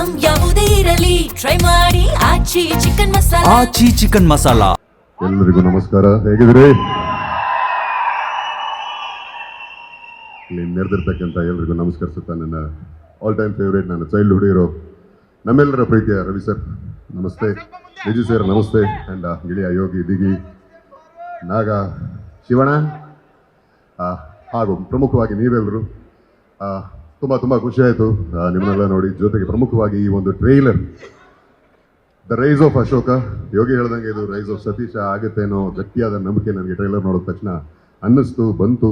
Item ಯಾವುದೇ ಇರಲಿ try ಮಾಡಿ ಆಚಿ ಚಿಕನ್ ಮಸಾಲಾ. ಆಚಿ ಚಿಕನ್ ಮಸಾಲಾ. ಎಲ್ಲರಿಗೂ ನಮಸ್ಕಾರ, ಹೇಗಿದ್ದೀರಿ? ಇಲ್ಲಿ ನೆರೆದಿರ್ತಕ್ಕಂಥ ಎಲ್ರಿಗೂ ನಮಸ್ಕರಿಸುತ್ತಾ ನನ್ನ ಆಲ್ ಟೈಮ್ ಫೇವ್ರೇಟ್, ನನ್ನ ಚೈಲ್ಡ್ಹುಡ್ ಹೀರೋ, ನಮ್ಮೆಲ್ಲರ ಪ್ರೀತಿಯ ರವಿ ಸರ್ ನಮಸ್ತೆ, ವಿಜಯ್ ಸರ್ ನಮಸ್ತೆ, ಆ್ಯಂಡ್ ಗಿಳಿಯ ಯೋಗಿ ದಿಗಿ ನಾಗ ಶಿವಣ್ಣ ಹಾಗೂ ಪ್ರಮುಖವಾಗಿ ನೀವೆಲ್ಲರೂ ತುಂಬ ತುಂಬ ಖುಷಿಯಾಯಿತು ನಿಮ್ಮನ್ನೆಲ್ಲ ನೋಡಿ. ಜೊತೆಗೆ ಪ್ರಮುಖವಾಗಿ ಈ ಒಂದು trailer the rise of Ashoka, Yogi ಹೇಳ್ದಂಗೆ ಇದು ರೈಸ್ ಆಫ್ ಸತೀಶ ಆಗುತ್ತೆ ಅನ್ನೋ ಗಟ್ಟಿಯಾದ ನಂಬಿಕೆ ನನಗೆ ಟ್ರೈಲರ್ ನೋಡಿದ ತಕ್ಷಣ ಅನ್ನಿಸ್ತು, ಬಂತು.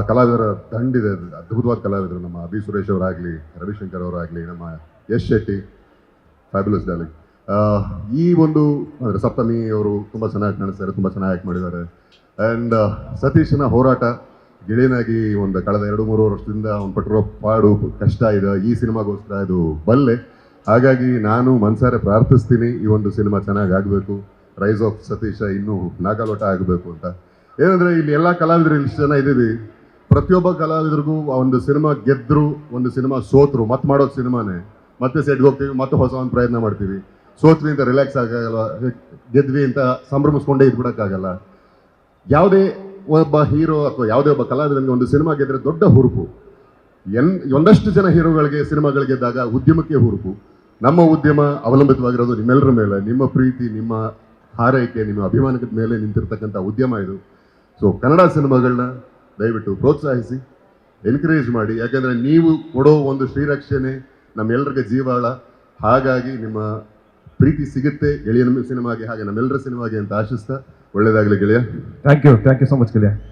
ಕಲಾವಿದರ ದಂಡಿದೆ, ಅದ್ಭುತವಾದ ಕಲಾವಿದರು, ನಮ್ಮ ಅಭಿ ಸುರೇಶ್ ಅವರಾಗಲಿ, ರವಿಶಂಕರ್ ಅವರಾಗಲಿ, ನಮ್ಮ ಯಶ್ ಶೆಟ್ಟಿ, ಫ್ಯಾಬ್ಯುಲಸ್ ಡಾರ್ಲಿಂಗ್. ಈ ಒಂದು ಅಂದರೆ ಸಪ್ತಮಿ ಅವರು ತುಂಬ ಚೆನ್ನಾಗಿ ಕಾಣಿಸ್ತಾರೆ, ತುಂಬ ಚೆನ್ನಾಗಿ ಆ್ಯಕ್ಟ್ ಮಾಡಿದ್ದಾರೆ. ಆ್ಯಂಡ್ ಸತೀಶನ ಹೋರಾಟ ಗಿಳಿನಾಗಿ ಒಂದು ಕಳೆದ 2-3 ವರ್ಷದಿಂದ ಅವ್ನು ಪಟ್ಟಿರೋ ಪಾಡು ಕಷ್ಟ ಇದೆ, ಈ ಸಿನಿಮಾಗೋಸ್ಕರ ಇದು ಬಲ್ಲೆ. ಹಾಗಾಗಿ ನಾನು ಮನಸಾರೆ ಪ್ರಾರ್ಥಿಸ್ತೀನಿ ಈ ಒಂದು ಸಿನಿಮಾ ಚೆನ್ನಾಗಿ ಆಗಬೇಕು, ರೈಸ್ ಆಫ್ ಸತೀಶ ಇನ್ನೂ ನಾಗಾಲೋಟ ಆಗಬೇಕು ಅಂತ. ಏನಂದರೆ ಇಲ್ಲಿ ಎಲ್ಲ ಕಲಾವಿದರು ಇಷ್ಟು ಜನ ಇದ್ದೀವಿ, ಪ್ರತಿಯೊಬ್ಬ ಕಲಾವಿದರಿಗೂ ಒಂದು ಸಿನಿಮಾ ಗೆದ್ದರು, ಒಂದು ಸಿನಿಮಾ ಸೋತರು, ಮತ್ತೆ ಮಾಡೋದು ಸಿನಿಮಾನೇ, ಮತ್ತೆ ಸೆಟ್ಗೆ ಹೋಗ್ತೀವಿ, ಮತ್ತೆ ಹೊಸ ಒಂದು ಪ್ರಯತ್ನ ಮಾಡ್ತೀವಿ. ಸೋತ್ವಿ ಅಂತ ರಿಲ್ಯಾಕ್ಸ್ ಆಗೋಲ್ಲ, ಗೆದ್ವಿ ಅಂತ ಸಂಭ್ರಮಿಸ್ಕೊಂಡೇ ಇದ್ಬಿಡೋಕ್ಕಾಗಲ್ಲ. ಯಾವುದೇ ಒಬ್ಬ ಹೀರೋ ಅಥವಾ ಯಾವುದೇ ಒಬ್ಬ ಕಲಾವಿದನಿಗೆ ಒಂದು ಸಿನಿಮಾ ಗೆದ್ದರೆ ದೊಡ್ಡ ಹುರುಪು. ಒಂದಷ್ಟು ಜನ ಹೀರೋಗಳಿಗೆ ಸಿನಿಮಾಗಳು ಗೆದ್ದಾಗ ಉದ್ಯಮಕ್ಕೆ ಹುರುಪು. ನಮ್ಮ ಉದ್ಯಮ ಅವಲಂಬಿತವಾಗಿರೋದು ನಿಮ್ಮೆಲ್ಲರ ಮೇಲೆ, ನಿಮ್ಮ ಪ್ರೀತಿ, ನಿಮ್ಮ ಹಾರೈಕೆ, ನಿಮ್ಮ ಅಭಿಮಾನದ ಮೇಲೆ ನಿಂತಿರ್ತಕ್ಕಂಥ ಉದ್ಯಮ ಇದು. ಸೊ ಕನ್ನಡ ಸಿನಿಮಾಗಳನ್ನ ದಯವಿಟ್ಟು ಪ್ರೋತ್ಸಾಹಿಸಿ, ಎನ್ಕರೇಜ್ ಮಾಡಿ. ಯಾಕೆಂದರೆ ನೀವು ಕೊಡೋ ಒಂದು ಶ್ರೀರಕ್ಷಣೆ ನಮ್ಮೆಲ್ಲರಿಗೆ ಜೀವಾಳ. ಹಾಗಾಗಿ ನಿಮ್ಮ ಪ್ರೀತಿ ಸಿಗುತ್ತೆ ಗೆಳೆಯನ ಸಿನಿಮಾಗೆ, ಹಾಗೆ ನಮ್ಮೆಲ್ಲರ ಸಿನಿಮಾಗೆ ಅಂತ ಆಶಿಸ್ತಾ, ಒಳ್ಳೆಯದಾಗಲಿ ಗೆಳೆಯ. ಥ್ಯಾಂಕ್ ಯು ಸೊ ಮಚ್ ಗೆಳೆಯ.